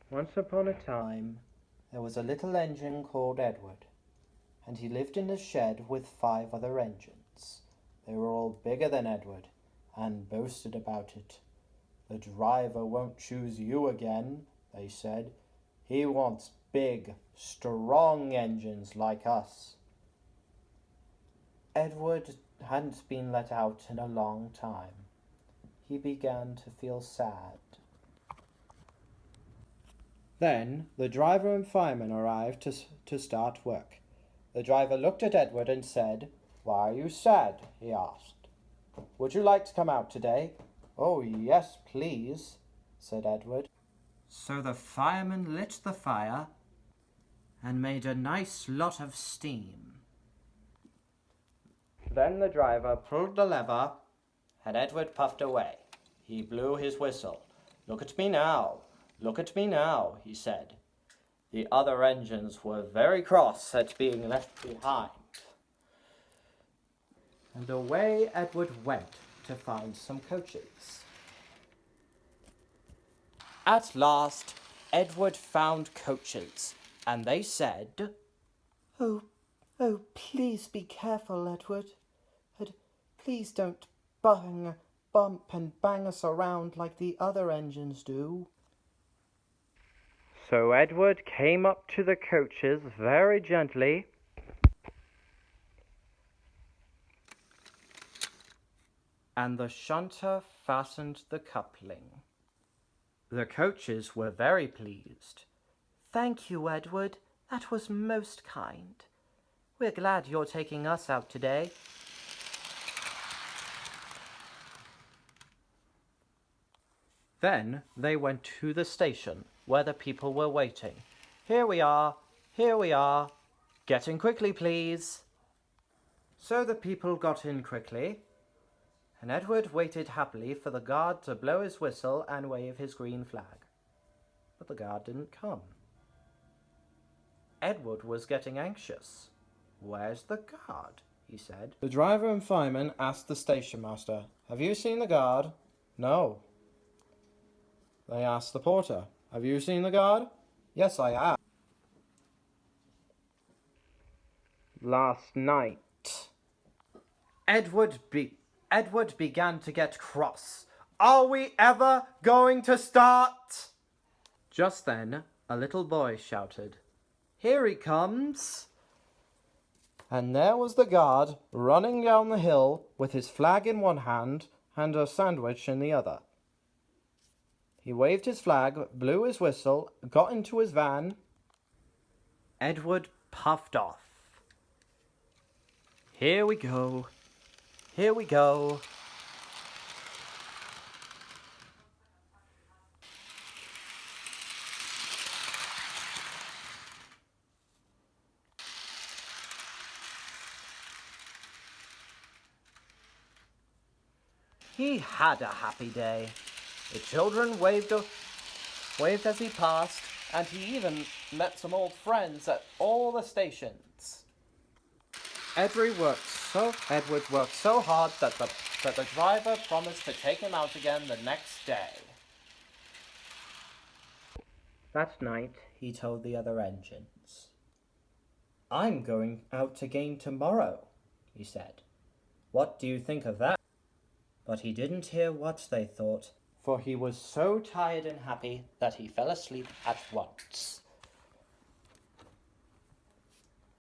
Once upon a time, there was a little engine called Edward, and he lived in a shed with 5 other engines. They were all bigger than Edward, and boasted about it. "The driver won't choose you again," they said. "He wants big, strong engines like us." Edward hadn't been let out in a long time. He began to feel sad. Then the driver and fireman arrived to start work. The driver looked at Edward and said, "Why are you sad?" he asked. "Would you like to come out today?" "Oh, yes, please," said Edward. So the fireman lit the fire and made a nice lot of steam. Then the driver pulled the lever and Edward puffed away. He blew his whistle. "Look at me now, look at me now," he said. The other engines were very cross at being left behind. And away Edward went to find some coaches. At last, Edward found coaches, and they said, Oh, please be careful, Edward. Please don't bump and bang us around like the other engines do." So Edward came up to the coaches very gently and the shunter fastened the coupling. The coaches were very pleased. "Thank you, Edward. That was most kind. We're glad you're taking us out today." Then they went to the station where the people were waiting. Here we are. Get in quickly, please." So the people got in quickly, and Edward waited happily for the guard to blow his whistle and wave his green flag. But the guard didn't come. Edward was getting anxious. "Where's the guard?" he said. The driver and fireman asked the station master, "Have you seen the guard?" "No." They asked the porter, "Have you seen the guard?" "Yes, I have." Last night. Edward began to get cross. "Are we ever going to start?" Just then, a little boy shouted, "Here he comes!" And there was the guard running down the hill with his flag in one hand and a sandwich in the other. He waved his flag, blew his whistle, got into his van. Edward puffed off. Here we go. He had a happy day. The children waved as he passed, and he even met some old friends at all the stations. Edward worked so hard that the driver promised to take him out again the next day. That night, he told the other engines, "I'm going out again tomorrow," he said. "What do you think of that?" But he didn't hear what they thought, for he was so tired and happy that he fell asleep at once.